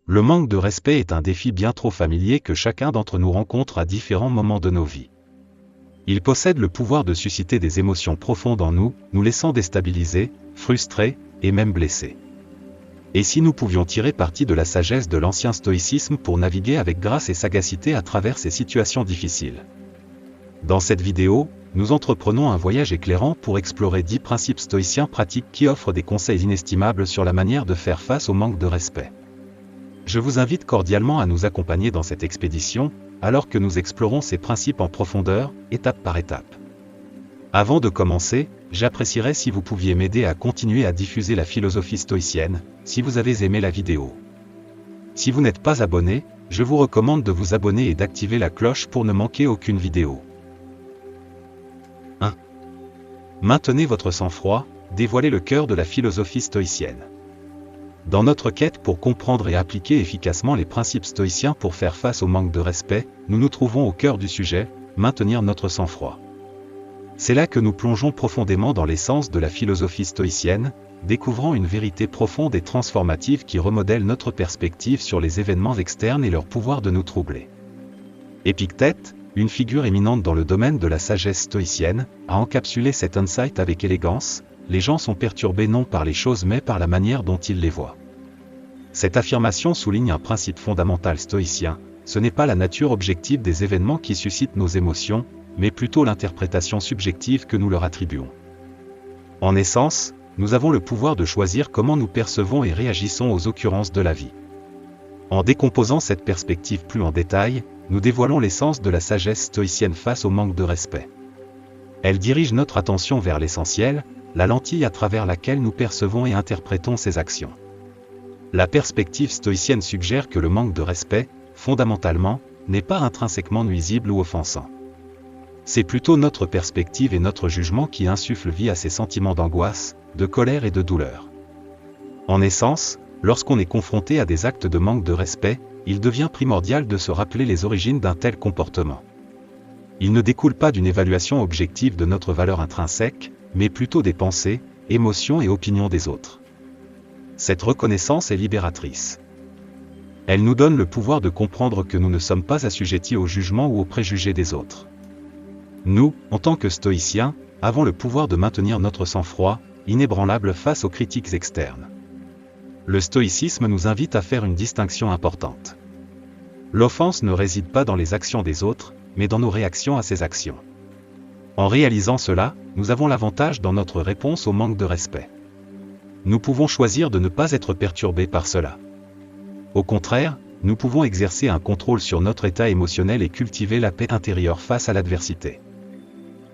Le manque de respect est un défi bien trop familier que chacun d'entre nous rencontre à différents moments de nos vies. Il possède le pouvoir de susciter des émotions profondes en nous, nous laissant déstabilisés, frustrés, et même blessés. Et si nous pouvions tirer parti de la sagesse de l'ancien stoïcisme pour naviguer avec grâce et sagacité à travers ces situations difficiles? Dans cette vidéo, nous entreprenons un voyage éclairant pour explorer 10 principes stoïciens pratiques qui offrent des conseils inestimables sur la manière de faire face au manque de respect. Je vous invite cordialement à nous accompagner dans cette expédition, alors que nous explorons ces principes en profondeur, étape par étape. Avant de commencer, j'apprécierais si vous pouviez m'aider à continuer à diffuser la philosophie stoïcienne, si vous avez aimé la vidéo. Si vous n'êtes pas abonné, je vous recommande de vous abonner et d'activer la cloche pour ne manquer aucune vidéo. 1. Maintenez votre sang-froid, dévoilez le cœur de la philosophie stoïcienne. Dans notre quête pour comprendre et appliquer efficacement les principes stoïciens pour faire face au manque de respect, nous nous trouvons au cœur du sujet, maintenir notre sang-froid. C'est là que nous plongeons profondément dans l'essence de la philosophie stoïcienne, découvrant une vérité profonde et transformative qui remodèle notre perspective sur les événements externes et leur pouvoir de nous troubler. Épictète, une figure éminente dans le domaine de la sagesse stoïcienne, a encapsulé cet insight avec élégance: les gens sont perturbés non par les choses mais par la manière dont ils les voient. Cette affirmation souligne un principe fondamental stoïcien: ce n'est pas la nature objective des événements qui suscite nos émotions, mais plutôt l'interprétation subjective que nous leur attribuons. En essence, nous avons le pouvoir de choisir comment nous percevons et réagissons aux occurrences de la vie. En décomposant cette perspective plus en détail, nous dévoilons l'essence de la sagesse stoïcienne face au manque de respect. Elle dirige notre attention vers l'essentiel, la lentille à travers laquelle nous percevons et interprétons ces actions. La perspective stoïcienne suggère que le manque de respect, fondamentalement, n'est pas intrinsèquement nuisible ou offensant. C'est plutôt notre perspective et notre jugement qui insufflent vie à ces sentiments d'angoisse, de colère et de douleur. En essence, lorsqu'on est confronté à des actes de manque de respect, il devient primordial de se rappeler les origines d'un tel comportement. Il ne découle pas d'une évaluation objective de notre valeur intrinsèque, mais plutôt des pensées, émotions et opinions des autres. Cette reconnaissance est libératrice. Elle nous donne le pouvoir de comprendre que nous ne sommes pas assujettis au jugement ou aux préjugés des autres. Nous, en tant que stoïciens, avons le pouvoir de maintenir notre sang-froid, inébranlable face aux critiques externes. Le stoïcisme nous invite à faire une distinction importante. L'offense ne réside pas dans les actions des autres, mais dans nos réactions à ces actions. En réalisant cela, nous avons l'avantage dans notre réponse au manque de respect. Nous pouvons choisir de ne pas être perturbés par cela. Au contraire, nous pouvons exercer un contrôle sur notre état émotionnel et cultiver la paix intérieure face à l'adversité.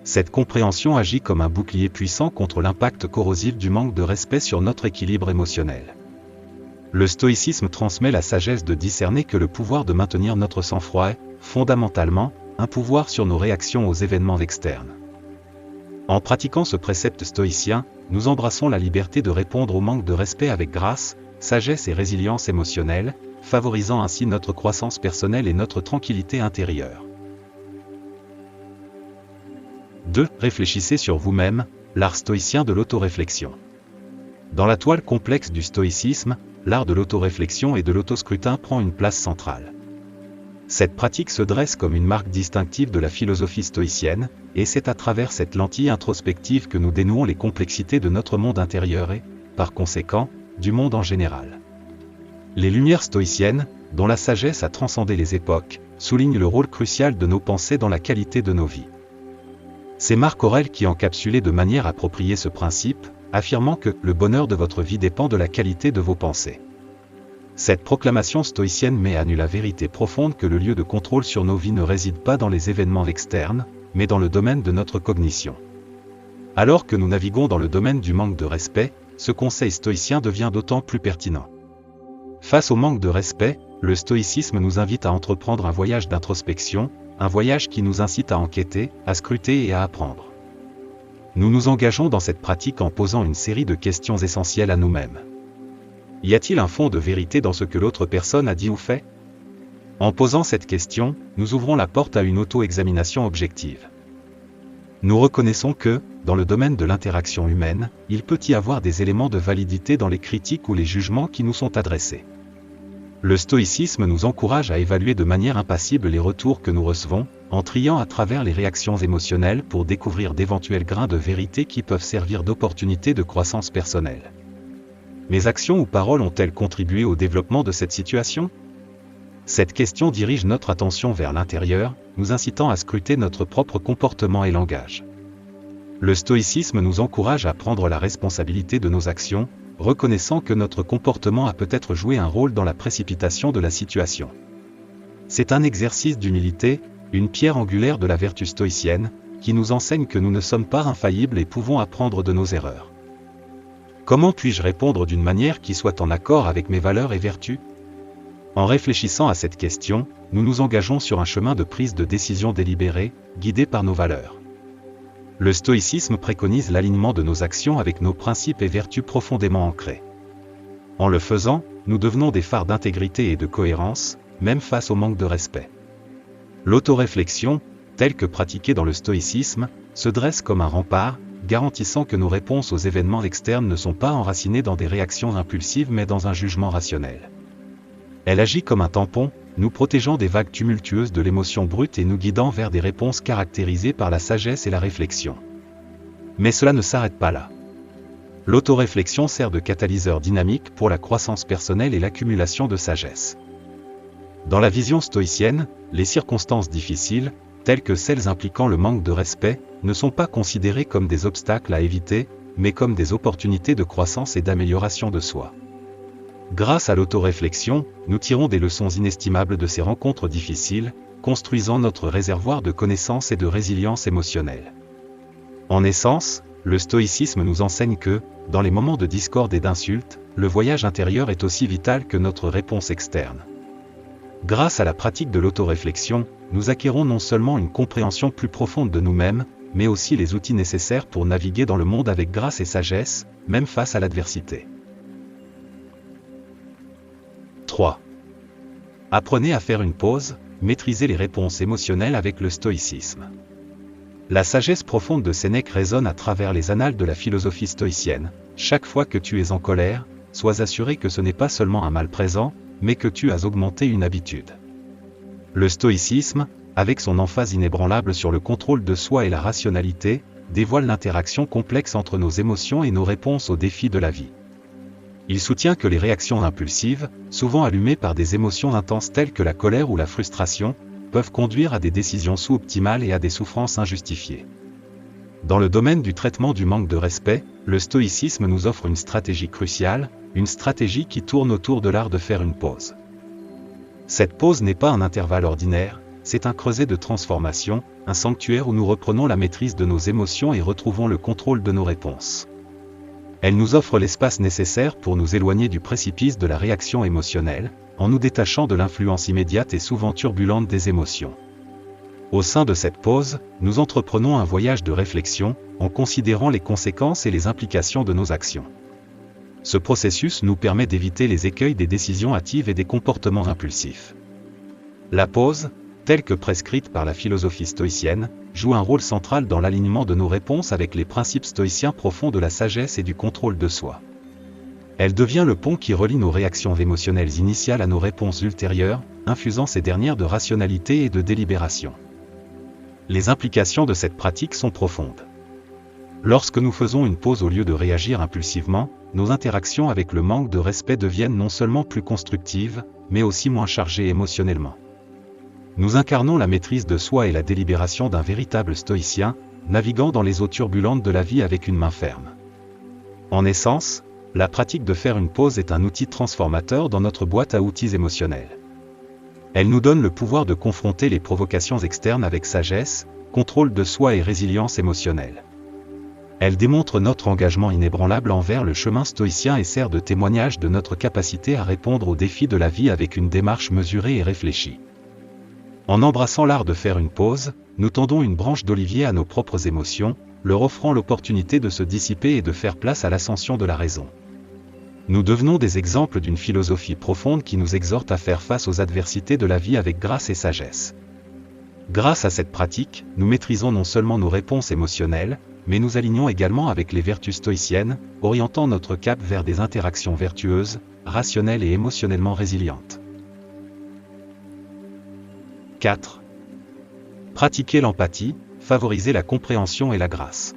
Cette compréhension agit comme un bouclier puissant contre l'impact corrosif du manque de respect sur notre équilibre émotionnel. Le stoïcisme transmet la sagesse de discerner que le pouvoir de maintenir notre sang-froid est, fondamentalement, un pouvoir sur nos réactions aux événements externes. En pratiquant ce précepte stoïcien, nous embrassons la liberté de répondre au manque de respect avec grâce, sagesse et résilience émotionnelle, favorisant ainsi notre croissance personnelle et notre tranquillité intérieure. 2. Réfléchissez sur vous-même, l'art stoïcien de l'autoréflexion. Dans la toile complexe du stoïcisme, l'art de l'autoréflexion et de l'autoscrutin prend une place centrale. Cette pratique se dresse comme une marque distinctive de la philosophie stoïcienne, et c'est à travers cette lentille introspective que nous dénouons les complexités de notre monde intérieur et, par conséquent, du monde en général. Les lumières stoïciennes, dont la sagesse a transcendé les époques, soulignent le rôle crucial de nos pensées dans la qualité de nos vies. C'est Marc Aurèle qui encapsulait de manière appropriée ce principe, affirmant que le bonheur de votre vie dépend de la qualité de vos pensées. Cette proclamation stoïcienne met à nu la vérité profonde que le lieu de contrôle sur nos vies ne réside pas dans les événements externes, mais dans le domaine de notre cognition. Alors que nous naviguons dans le domaine du manque de respect, ce conseil stoïcien devient d'autant plus pertinent. Face au manque de respect, le stoïcisme nous invite à entreprendre un voyage d'introspection, un voyage qui nous incite à enquêter, à scruter et à apprendre. Nous nous engageons dans cette pratique en posant une série de questions essentielles à nous-mêmes. Y a-t-il un fond de vérité dans ce que l'autre personne a dit ou fait? En posant cette question, nous ouvrons la porte à une auto-examination objective. Nous reconnaissons que, dans le domaine de l'interaction humaine, il peut y avoir des éléments de validité dans les critiques ou les jugements qui nous sont adressés. Le stoïcisme nous encourage à évaluer de manière impassible les retours que nous recevons, en triant à travers les réactions émotionnelles pour découvrir d'éventuels grains de vérité qui peuvent servir d'opportunité de croissance personnelle. Mes actions ou paroles ont-elles contribué au développement de cette situation ? Cette question dirige notre attention vers l'intérieur, nous incitant à scruter notre propre comportement et langage. Le stoïcisme nous encourage à prendre la responsabilité de nos actions, reconnaissant que notre comportement a peut-être joué un rôle dans la précipitation de la situation. C'est un exercice d'humilité, une pierre angulaire de la vertu stoïcienne, qui nous enseigne que nous ne sommes pas infaillibles et pouvons apprendre de nos erreurs. Comment puis-je répondre d'une manière qui soit en accord avec mes valeurs et vertus ? En réfléchissant à cette question, nous nous engageons sur un chemin de prise de décision délibérée, guidé par nos valeurs. Le stoïcisme préconise l'alignement de nos actions avec nos principes et vertus profondément ancrés. En le faisant, nous devenons des phares d'intégrité et de cohérence, même face au manque de respect. L'autoréflexion, telle que pratiquée dans le stoïcisme, se dresse comme un rempart, garantissant que nos réponses aux événements externes ne sont pas enracinées dans des réactions impulsives mais dans un jugement rationnel. Elle agit comme un tampon, nous protégeant des vagues tumultueuses de l'émotion brute et nous guidant vers des réponses caractérisées par la sagesse et la réflexion. Mais cela ne s'arrête pas là. L'autoréflexion sert de catalyseur dynamique pour la croissance personnelle et l'accumulation de sagesse. Dans la vision stoïcienne, les circonstances difficiles, telles que celles impliquant le manque de respect, ne sont pas considérées comme des obstacles à éviter, mais comme des opportunités de croissance et d'amélioration de soi. Grâce à l'autoréflexion, nous tirons des leçons inestimables de ces rencontres difficiles, construisant notre réservoir de connaissances et de résilience émotionnelle. En essence, le stoïcisme nous enseigne que, dans les moments de discorde et d'insulte, le voyage intérieur est aussi vital que notre réponse externe. Grâce à la pratique de l'autoréflexion, nous acquérons non seulement une compréhension plus profonde de nous-mêmes, mais aussi les outils nécessaires pour naviguer dans le monde avec grâce et sagesse, même face à l'adversité. 3. Apprenez à faire une pause, maîtrisez les réponses émotionnelles avec le stoïcisme. La sagesse profonde de Sénèque résonne à travers les annales de la philosophie stoïcienne. Chaque fois que tu es en colère, sois assuré que ce n'est pas seulement un mal présent, mais que tu as augmenté une habitude. Le stoïcisme, avec son emphase inébranlable sur le contrôle de soi et la rationalité, dévoile l'interaction complexe entre nos émotions et nos réponses aux défis de la vie. Il soutient que les réactions impulsives, souvent allumées par des émotions intenses telles que la colère ou la frustration, peuvent conduire à des décisions sous-optimales et à des souffrances injustifiées. Dans le domaine du traitement du manque de respect, le stoïcisme nous offre une stratégie cruciale, une stratégie qui tourne autour de l'art de faire une pause. Cette pause n'est pas un intervalle ordinaire, c'est un creuset de transformation, un sanctuaire où nous reprenons la maîtrise de nos émotions et retrouvons le contrôle de nos réponses. Elle nous offre l'espace nécessaire pour nous éloigner du précipice de la réaction émotionnelle, en nous détachant de l'influence immédiate et souvent turbulente des émotions. Au sein de cette pause, nous entreprenons un voyage de réflexion, en considérant les conséquences et les implications de nos actions. Ce processus nous permet d'éviter les écueils des décisions hâtives et des comportements impulsifs. La pause, telle que prescrite par la philosophie stoïcienne, joue un rôle central dans l'alignement de nos réponses avec les principes stoïciens profonds de la sagesse et du contrôle de soi. Elle devient le pont qui relie nos réactions émotionnelles initiales à nos réponses ultérieures, infusant ces dernières de rationalité et de délibération. Les implications de cette pratique sont profondes. Lorsque nous faisons une pause au lieu de réagir impulsivement, nos interactions avec le manque de respect deviennent non seulement plus constructives, mais aussi moins chargées émotionnellement. Nous incarnons la maîtrise de soi et la délibération d'un véritable stoïcien, naviguant dans les eaux turbulentes de la vie avec une main ferme. En essence, la pratique de faire une pause est un outil transformateur dans notre boîte à outils émotionnelle. Elle nous donne le pouvoir de confronter les provocations externes avec sagesse, contrôle de soi et résilience émotionnelle. Elle démontre notre engagement inébranlable envers le chemin stoïcien et sert de témoignage de notre capacité à répondre aux défis de la vie avec une démarche mesurée et réfléchie. En embrassant l'art de faire une pause, nous tendons une branche d'olivier à nos propres émotions, leur offrant l'opportunité de se dissiper et de faire place à l'ascension de la raison. Nous devenons des exemples d'une philosophie profonde qui nous exhorte à faire face aux adversités de la vie avec grâce et sagesse. Grâce à cette pratique, nous maîtrisons non seulement nos réponses émotionnelles, mais nous alignons également avec les vertus stoïciennes, orientant notre cap vers des interactions vertueuses, rationnelles et émotionnellement résilientes. 4. Pratiquer l'empathie, favoriser la compréhension et la grâce.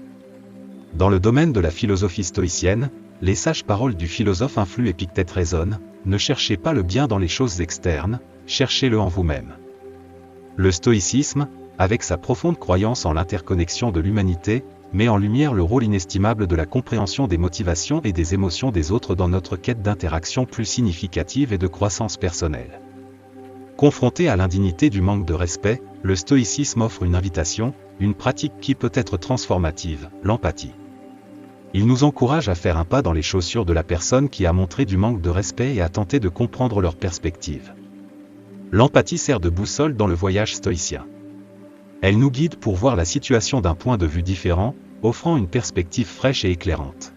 Dans le domaine de la philosophie stoïcienne, les sages paroles du philosophe influent Épictète résonnent, ne cherchez pas le bien dans les choses externes, cherchez-le en vous-même. Le stoïcisme, avec sa profonde croyance en l'interconnexion de l'humanité, met en lumière le rôle inestimable de la compréhension des motivations et des émotions des autres dans notre quête d'interaction plus significative et de croissance personnelle. Confronté à l'indignité du manque de respect, le stoïcisme offre une invitation, une pratique qui peut être transformative, l'empathie. Il nous encourage à faire un pas dans les chaussures de la personne qui a montré du manque de respect et à tenter de comprendre leur perspective. L'empathie sert de boussole dans le voyage stoïcien. Elle nous guide pour voir la situation d'un point de vue différent, offrant une perspective fraîche et éclairante.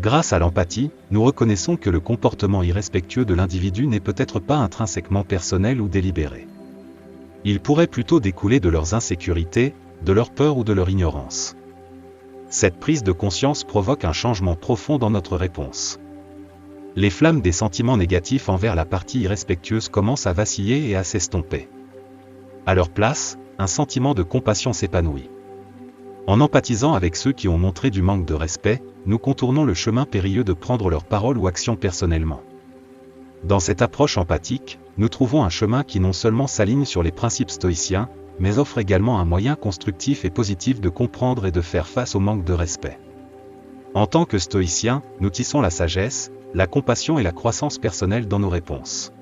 Grâce à l'empathie, nous reconnaissons que le comportement irrespectueux de l'individu n'est peut-être pas intrinsèquement personnel ou délibéré. Il pourrait plutôt découler de leurs insécurités, de leur peur ou de leur ignorance. Cette prise de conscience provoque un changement profond dans notre réponse. Les flammes des sentiments négatifs envers la partie irrespectueuse commencent à vaciller et à s'estomper. À leur place, un sentiment de compassion s'épanouit. En empathisant avec ceux qui ont montré du manque de respect, nous contournons le chemin périlleux de prendre leurs paroles ou actions personnellement. Dans cette approche empathique, nous trouvons un chemin qui non seulement s'aligne sur les principes stoïciens, mais offre également un moyen constructif et positif de comprendre et de faire face au manque de respect. En tant que stoïciens, nous tissons la sagesse, la compassion et la croissance personnelle dans nos réponses.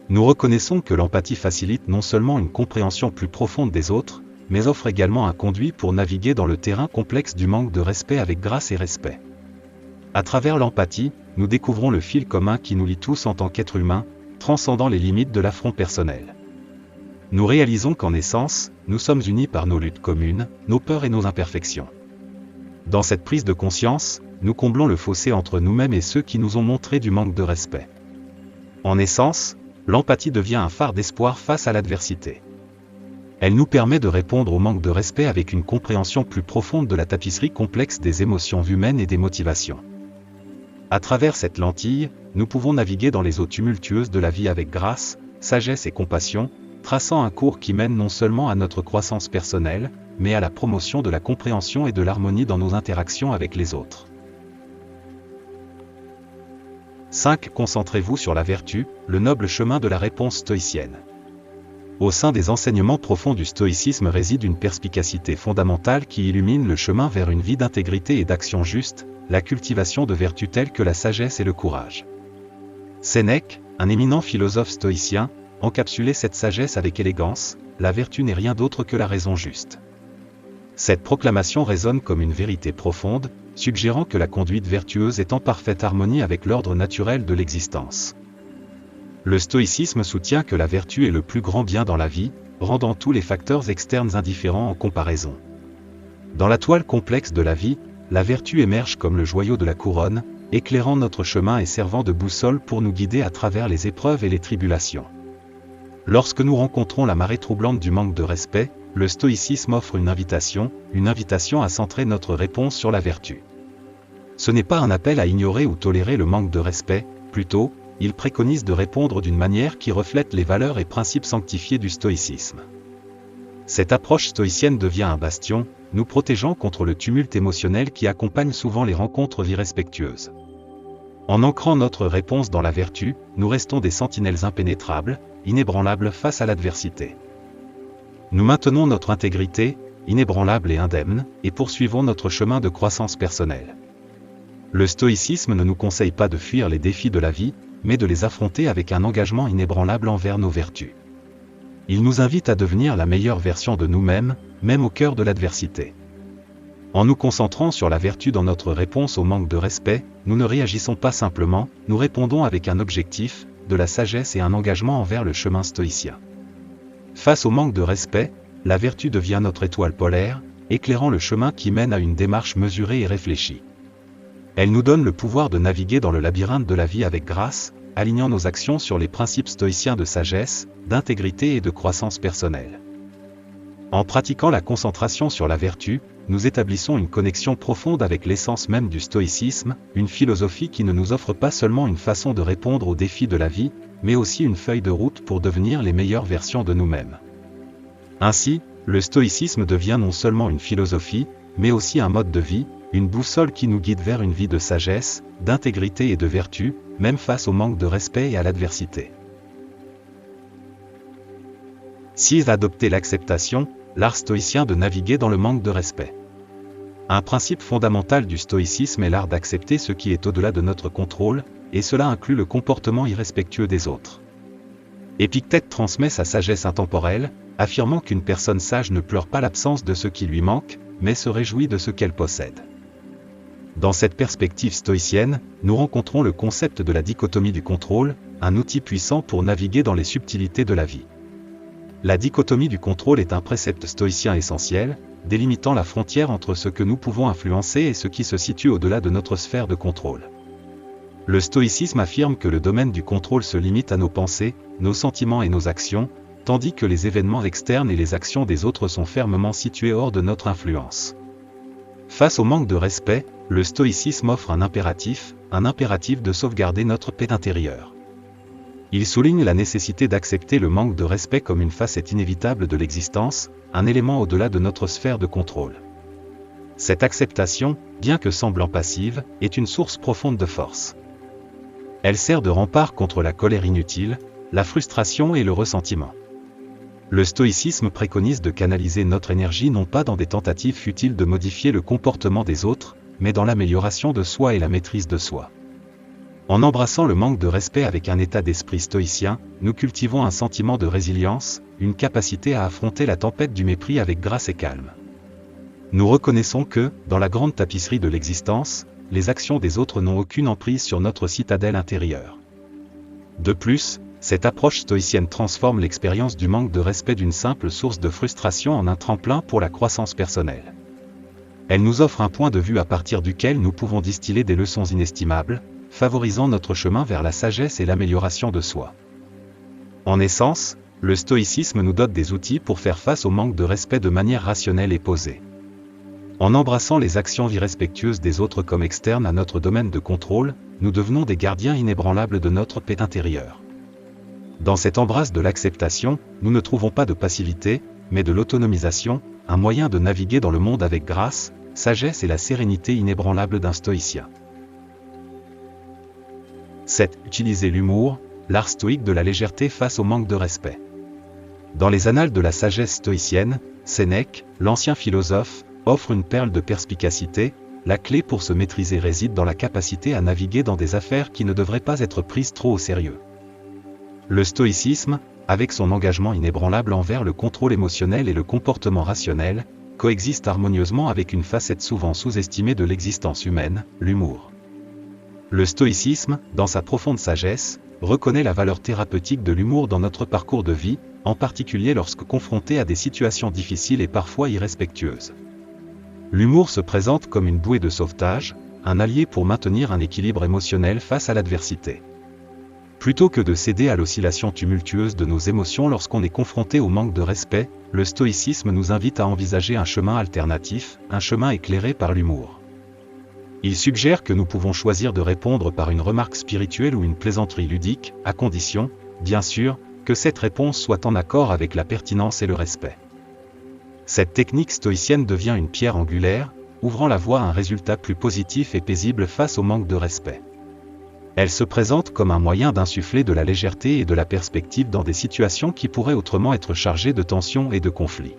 Nous reconnaissons que l'empathie facilite non seulement une compréhension plus profonde des autres, mais offre également un conduit pour naviguer dans le terrain complexe du manque de respect avec grâce et respect. À travers l'empathie, nous découvrons le fil commun qui nous lie tous en tant qu'êtres humains, transcendant les limites de l'affront personnel. Nous réalisons qu'en essence, nous sommes unis par nos luttes communes, nos peurs et nos imperfections. Dans cette prise de conscience, nous comblons le fossé entre nous-mêmes et ceux qui nous ont montré du manque de respect. En essence, l'empathie devient un phare d'espoir face à l'adversité. Elle nous permet de répondre au manque de respect avec une compréhension plus profonde de la tapisserie complexe des émotions humaines et des motivations. À travers cette lentille, nous pouvons naviguer dans les eaux tumultueuses de la vie avec grâce, sagesse et compassion, traçant un cours qui mène non seulement à notre croissance personnelle, mais à la promotion de la compréhension et de l'harmonie dans nos interactions avec les autres. 5. Concentrez-vous sur la vertu, le noble chemin de la réponse stoïcienne. Au sein des enseignements profonds du stoïcisme réside une perspicacité fondamentale qui illumine le chemin vers une vie d'intégrité et d'action juste, la cultivation de vertus telles que la sagesse et le courage. Sénèque, un éminent philosophe stoïcien, encapsulait cette sagesse avec élégance, la vertu n'est rien d'autre que la raison juste. Cette proclamation résonne comme une vérité profonde, suggérant que la conduite vertueuse est en parfaite harmonie avec l'ordre naturel de l'existence. Le stoïcisme soutient que la vertu est le plus grand bien dans la vie, rendant tous les facteurs externes indifférents en comparaison. Dans la toile complexe de la vie, la vertu émerge comme le joyau de la couronne, éclairant notre chemin et servant de boussole pour nous guider à travers les épreuves et les tribulations. Lorsque nous rencontrons la marée troublante du manque de respect, le stoïcisme offre une invitation à centrer notre réponse sur la vertu. Ce n'est pas un appel à ignorer ou tolérer le manque de respect, plutôt, il préconise de répondre d'une manière qui reflète les valeurs et principes sanctifiés du stoïcisme. Cette approche stoïcienne devient un bastion, nous protégeant contre le tumulte émotionnel qui accompagne souvent les rencontres irrespectueuses. En ancrant notre réponse dans la vertu, nous restons des sentinelles impénétrables, inébranlables face à l'adversité. Nous maintenons notre intégrité, inébranlable et indemne, et poursuivons notre chemin de croissance personnelle. Le stoïcisme ne nous conseille pas de fuir les défis de la vie, mais de les affronter avec un engagement inébranlable envers nos vertus. Il nous invite à devenir la meilleure version de nous-mêmes, même au cœur de l'adversité. En nous concentrant sur la vertu dans notre réponse au manque de respect, nous ne réagissons pas simplement, nous répondons avec un objectif, de la sagesse et un engagement envers le chemin stoïcien. Face au manque de respect, la vertu devient notre étoile polaire, éclairant le chemin qui mène à une démarche mesurée et réfléchie. Elle nous donne le pouvoir de naviguer dans le labyrinthe de la vie avec grâce, alignant nos actions sur les principes stoïciens de sagesse, d'intégrité et de croissance personnelle. En pratiquant la concentration sur la vertu, nous établissons une connexion profonde avec l'essence même du stoïcisme, une philosophie qui ne nous offre pas seulement une façon de répondre aux défis de la vie, mais aussi une feuille de route pour devenir les meilleures versions de nous-mêmes. Ainsi, le stoïcisme devient non seulement une philosophie, mais aussi un mode de vie, une boussole qui nous guide vers une vie de sagesse, d'intégrité et de vertu, même face au manque de respect et à l'adversité. 6. Adopter l'acceptation, l'art stoïcien de naviguer dans le manque de respect. Un principe fondamental du stoïcisme est l'art d'accepter ce qui est au-delà de notre contrôle, et cela inclut le comportement irrespectueux des autres. Épictète transmet sa sagesse intemporelle, affirmant qu'une personne sage ne pleure pas l'absence de ce qui lui manque, mais se réjouit de ce qu'elle possède. Dans cette perspective stoïcienne, nous rencontrons le concept de la dichotomie du contrôle, un outil puissant pour naviguer dans les subtilités de la vie. La dichotomie du contrôle est un précepte stoïcien essentiel, délimitant la frontière entre ce que nous pouvons influencer et ce qui se situe au-delà de notre sphère de contrôle. Le stoïcisme affirme que le domaine du contrôle se limite à nos pensées, nos sentiments et nos actions, tandis que les événements externes et les actions des autres sont fermement situés hors de notre influence. Face au manque de respect, le stoïcisme offre un impératif de sauvegarder notre paix intérieure. Il souligne la nécessité d'accepter le manque de respect comme une facette inévitable de l'existence, un élément au-delà de notre sphère de contrôle. Cette acceptation, bien que semblant passive, est une source profonde de force. Elle sert de rempart contre la colère inutile, la frustration et le ressentiment. Le stoïcisme préconise de canaliser notre énergie non pas dans des tentatives futiles de modifier le comportement des autres, mais dans l'amélioration de soi et la maîtrise de soi. En embrassant le manque de respect avec un état d'esprit stoïcien, nous cultivons un sentiment de résilience, une capacité à affronter la tempête du mépris avec grâce et calme. Nous reconnaissons que, dans la grande tapisserie de l'existence, les actions des autres n'ont aucune emprise sur notre citadelle intérieure. De plus, cette approche stoïcienne transforme l'expérience du manque de respect d'une simple source de frustration en un tremplin pour la croissance personnelle. Elle nous offre un point de vue à partir duquel nous pouvons distiller des leçons inestimables, favorisant notre chemin vers la sagesse et l'amélioration de soi. En essence, le stoïcisme nous dote des outils pour faire face au manque de respect de manière rationnelle et posée. En embrassant les actions irrespectueuses des autres comme externes à notre domaine de contrôle, nous devenons des gardiens inébranlables de notre paix intérieure. Dans cette embrasse de l'acceptation, nous ne trouvons pas de passivité, mais de l'autonomisation, un moyen de naviguer dans le monde avec grâce, sagesse et la sérénité inébranlable d'un stoïcien. 7. Utiliser l'humour, l'art stoïque de la légèreté face au manque de respect. Dans les annales de la sagesse stoïcienne, Sénèque, l'ancien philosophe, offre une perle de perspicacité. La clé pour se maîtriser réside dans la capacité à naviguer dans des affaires qui ne devraient pas être prises trop au sérieux. Le stoïcisme, avec son engagement inébranlable envers le contrôle émotionnel et le comportement rationnel, coexiste harmonieusement avec une facette souvent sous-estimée de l'existence humaine, l'humour. Le stoïcisme, dans sa profonde sagesse, reconnaît la valeur thérapeutique de l'humour dans notre parcours de vie, en particulier lorsque confronté à des situations difficiles et parfois irrespectueuses. L'humour se présente comme une bouée de sauvetage, un allié pour maintenir un équilibre émotionnel face à l'adversité. Plutôt que de céder à l'oscillation tumultueuse de nos émotions lorsqu'on est confronté au manque de respect, le stoïcisme nous invite à envisager un chemin alternatif, un chemin éclairé par l'humour. Il suggère que nous pouvons choisir de répondre par une remarque spirituelle ou une plaisanterie ludique, à condition, bien sûr, que cette réponse soit en accord avec la pertinence et le respect. Cette technique stoïcienne devient une pierre angulaire, ouvrant la voie à un résultat plus positif et paisible face au manque de respect. Elle se présente comme un moyen d'insuffler de la légèreté et de la perspective dans des situations qui pourraient autrement être chargées de tensions et de conflits.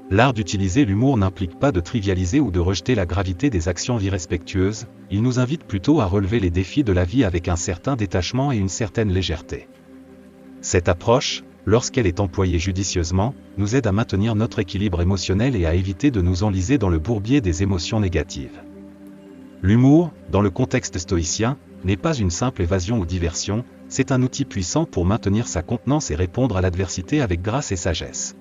L'art d'utiliser l'humour n'implique pas de trivialiser ou de rejeter la gravité des actions irrespectueuses, il nous invite plutôt à relever les défis de la vie avec un certain détachement et une certaine légèreté. Cette approche, lorsqu'elle est employée judicieusement, nous aide à maintenir notre équilibre émotionnel et à éviter de nous enliser dans le bourbier des émotions négatives. L'humour, dans le contexte stoïcien, n'est pas une simple évasion ou diversion, c'est un outil puissant pour maintenir sa contenance et répondre à l'adversité avec grâce et sagesse.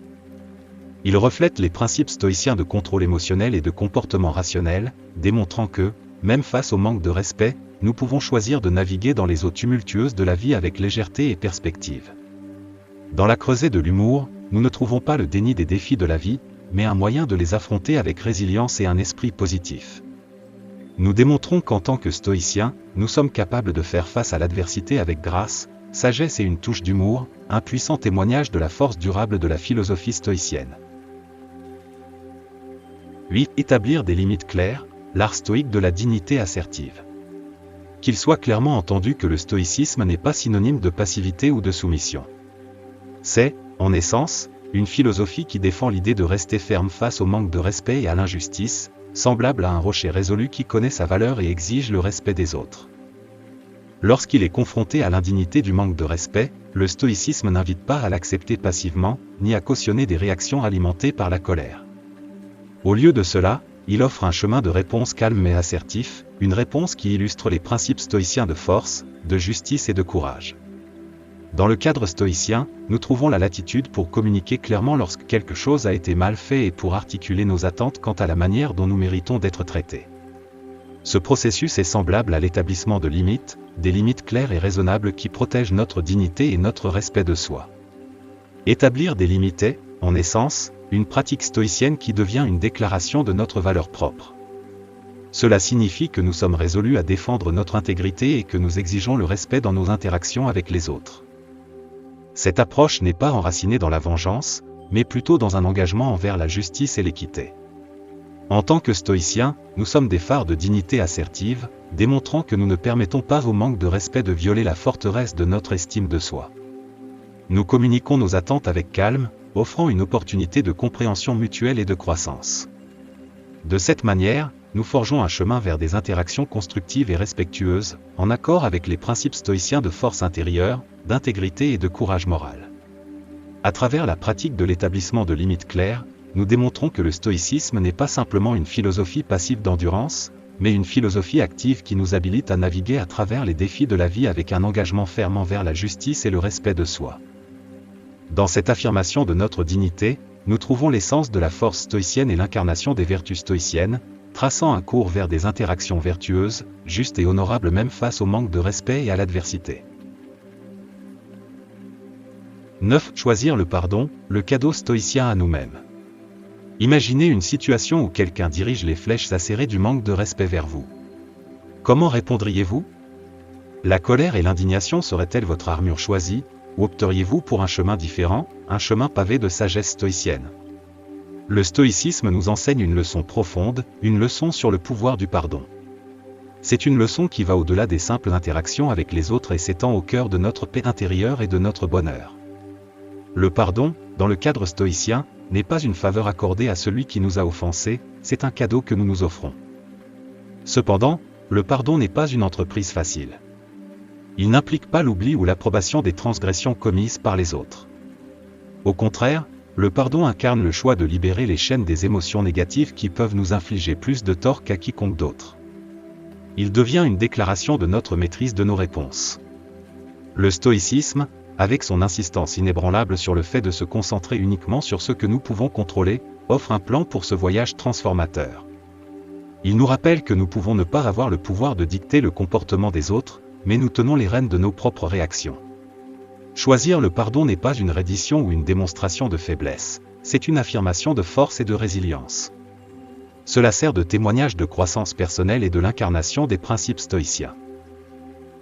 Il reflète les principes stoïciens de contrôle émotionnel et de comportement rationnel, démontrant que, même face au manque de respect, nous pouvons choisir de naviguer dans les eaux tumultueuses de la vie avec légèreté et perspective. Dans la creusée de l'humour, nous ne trouvons pas le déni des défis de la vie, mais un moyen de les affronter avec résilience et un esprit positif. Nous démontrons qu'en tant que stoïciens, nous sommes capables de faire face à l'adversité avec grâce, sagesse et une touche d'humour, un puissant témoignage de la force durable de la philosophie stoïcienne. 8. Établir des limites claires, l'art stoïque de la dignité assertive. Qu'il soit clairement entendu que le stoïcisme n'est pas synonyme de passivité ou de soumission. C'est, en essence, une philosophie qui défend l'idée de rester ferme face au manque de respect et à l'injustice, semblable à un rocher résolu qui connaît sa valeur et exige le respect des autres. Lorsqu'il est confronté à l'indignité du manque de respect, le stoïcisme n'invite pas à l'accepter passivement, ni à cautionner des réactions alimentées par la colère. Au lieu de cela, il offre un chemin de réponse calme mais assertif, une réponse qui illustre les principes stoïciens de force, de justice et de courage. Dans le cadre stoïcien, nous trouvons la latitude pour communiquer clairement lorsque quelque chose a été mal fait et pour articuler nos attentes quant à la manière dont nous méritons d'être traités. Ce processus est semblable à l'établissement de limites, des limites claires et raisonnables qui protègent notre dignité et notre respect de soi. Établir des limites est, en essence, une pratique stoïcienne qui devient une déclaration de notre valeur propre. Cela signifie que nous sommes résolus à défendre notre intégrité et que nous exigeons le respect dans nos interactions avec les autres. Cette approche n'est pas enracinée dans la vengeance, mais plutôt dans un engagement envers la justice et l'équité. En tant que stoïciens, nous sommes des phares de dignité assertive, démontrant que nous ne permettons pas au manque de respect de violer la forteresse de notre estime de soi. Nous communiquons nos attentes avec calme, offrant une opportunité de compréhension mutuelle et de croissance. De cette manière, nous forgeons un chemin vers des interactions constructives et respectueuses, en accord avec les principes stoïciens de force intérieure, d'intégrité et de courage moral. À travers la pratique de l'établissement de limites claires, nous démontrons que le stoïcisme n'est pas simplement une philosophie passive d'endurance, mais une philosophie active qui nous habilite à naviguer à travers les défis de la vie avec un engagement ferme envers la justice et le respect de soi. Dans cette affirmation de notre dignité, nous trouvons l'essence de la force stoïcienne et l'incarnation des vertus stoïciennes, traçant un cours vers des interactions vertueuses, justes et honorables même face au manque de respect et à l'adversité. 9. Choisir le pardon, le cadeau stoïcien à nous-mêmes. Imaginez une situation où quelqu'un dirige les flèches acérées du manque de respect vers vous. Comment répondriez-vous? La colère et l'indignation seraient-elles votre armure choisie, ou opteriez-vous pour un chemin différent, un chemin pavé de sagesse stoïcienne? Le stoïcisme nous enseigne une leçon profonde, une leçon sur le pouvoir du pardon. C'est une leçon qui va au-delà des simples interactions avec les autres et s'étend au cœur de notre paix intérieure et de notre bonheur. Le pardon, dans le cadre stoïcien, n'est pas une faveur accordée à celui qui nous a offensés, c'est un cadeau que nous nous offrons. Cependant, le pardon n'est pas une entreprise facile. Il n'implique pas l'oubli ou l'approbation des transgressions commises par les autres. Au contraire, le pardon incarne le choix de libérer les chaînes des émotions négatives qui peuvent nous infliger plus de tort qu'à quiconque d'autre. Il devient une déclaration de notre maîtrise de nos réponses. Le stoïcisme, avec son insistance inébranlable sur le fait de se concentrer uniquement sur ce que nous pouvons contrôler, offre un plan pour ce voyage transformateur. Il nous rappelle que nous pouvons ne pas avoir le pouvoir de dicter le comportement des autres, mais nous tenons les rênes de nos propres réactions. Choisir le pardon n'est pas une reddition ou une démonstration de faiblesse, c'est une affirmation de force et de résilience. Cela sert de témoignage de croissance personnelle et de l'incarnation des principes stoïciens.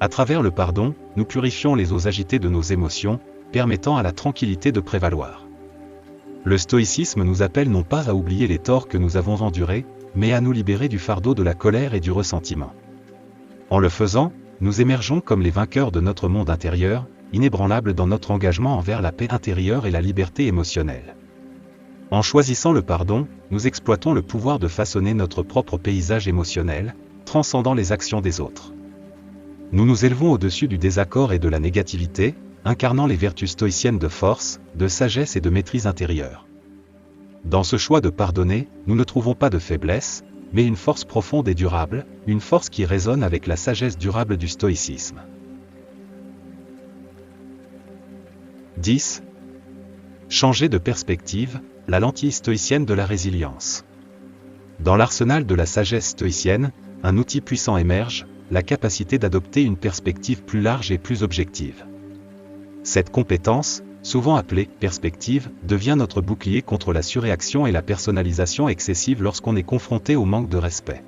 À travers le pardon, nous purifions les eaux agitées de nos émotions, permettant à la tranquillité de prévaloir. Le stoïcisme nous appelle non pas à oublier les torts que nous avons endurés, mais à nous libérer du fardeau de la colère et du ressentiment. En le faisant, nous émergeons comme les vainqueurs de notre monde intérieur, inébranlables dans notre engagement envers la paix intérieure et la liberté émotionnelle. En choisissant le pardon, nous exploitons le pouvoir de façonner notre propre paysage émotionnel, transcendant les actions des autres. Nous nous élevons au-dessus du désaccord et de la négativité, incarnant les vertus stoïciennes de force, de sagesse et de maîtrise intérieure. Dans ce choix de pardonner, nous ne trouvons pas de faiblesse, mais une force profonde et durable, une force qui résonne avec la sagesse durable du stoïcisme. 10. Changer de perspective, la lentille stoïcienne de la résilience. Dans l'arsenal de la sagesse stoïcienne, un outil puissant émerge, la capacité d'adopter une perspective plus large et plus objective. Cette compétence, souvent appelée perspective, devient notre bouclier contre la surréaction et la personnalisation excessive lorsqu'on est confronté au manque de respect.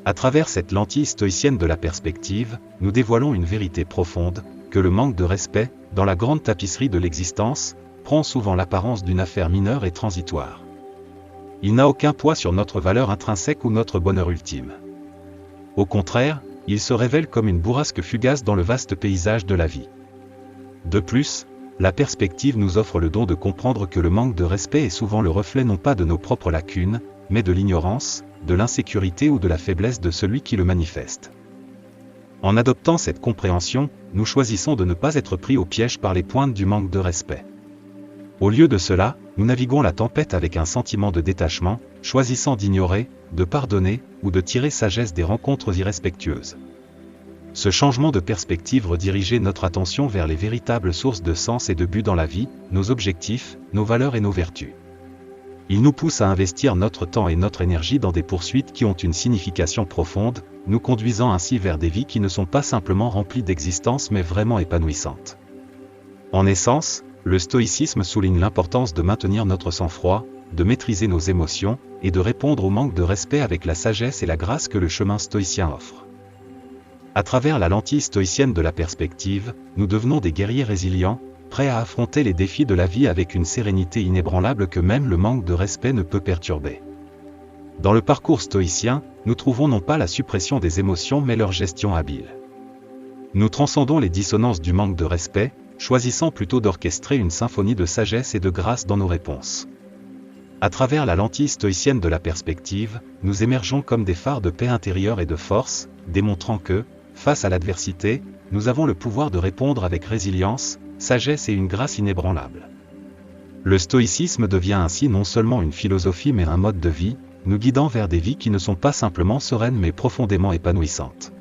À travers cette lentille stoïcienne de la perspective, nous dévoilons une vérité profonde, que le manque de respect, dans la grande tapisserie de l'existence, prend souvent l'apparence d'une affaire mineure et transitoire. Il n'a aucun poids sur notre valeur intrinsèque ou notre bonheur ultime. Au contraire, il se révèle comme une bourrasque fugace dans le vaste paysage de la vie. De plus, la perspective nous offre le don de comprendre que le manque de respect est souvent le reflet non pas de nos propres lacunes, mais de l'ignorance, de l'insécurité ou de la faiblesse de celui qui le manifeste. En adoptant cette compréhension, nous choisissons de ne pas être pris au piège par les pointes du manque de respect. Au lieu de cela, nous naviguons la tempête avec un sentiment de détachement, choisissant d'ignorer, de pardonner, ou de tirer sagesse des rencontres irrespectueuses. Ce changement de perspective redirigeait notre attention vers les véritables sources de sens et de but dans la vie, nos objectifs, nos valeurs et nos vertus. Il nous pousse à investir notre temps et notre énergie dans des poursuites qui ont une signification profonde, nous conduisant ainsi vers des vies qui ne sont pas simplement remplies d'existence mais vraiment épanouissantes. En essence, le stoïcisme souligne l'importance de maintenir notre sang-froid, de maîtriser nos émotions, et de répondre au manque de respect avec la sagesse et la grâce que le chemin stoïcien offre. À travers la lentille stoïcienne de la perspective, nous devenons des guerriers résilients, prêts à affronter les défis de la vie avec une sérénité inébranlable que même le manque de respect ne peut perturber. Dans le parcours stoïcien, nous trouvons non pas la suppression des émotions mais leur gestion habile. Nous transcendons les dissonances du manque de respect, choisissant plutôt d'orchestrer une symphonie de sagesse et de grâce dans nos réponses. À travers la lentille stoïcienne de la perspective, nous émergeons comme des phares de paix intérieure et de force, démontrant que, face à l'adversité, nous avons le pouvoir de répondre avec résilience, sagesse et une grâce inébranlable. Le stoïcisme devient ainsi non seulement une philosophie mais un mode de vie, nous guidant vers des vies qui ne sont pas simplement sereines mais profondément épanouissantes.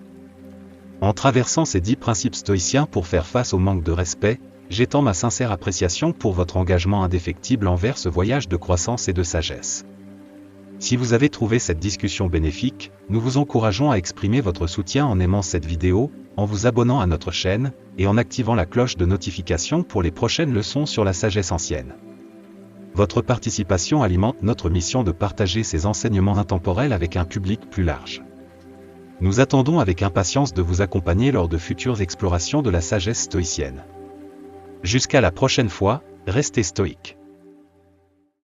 En traversant ces 10 principes stoïciens pour faire face au manque de respect, j'étends ma sincère appréciation pour votre engagement indéfectible envers ce voyage de croissance et de sagesse. Si vous avez trouvé cette discussion bénéfique, nous vous encourageons à exprimer votre soutien en aimant cette vidéo, en vous abonnant à notre chaîne, et en activant la cloche de notification pour les prochaines leçons sur la sagesse ancienne. Votre participation alimente notre mission de partager ces enseignements intemporels avec un public plus large. Nous attendons avec impatience de vous accompagner lors de futures explorations de la sagesse stoïcienne. Jusqu'à la prochaine fois, restez stoïques.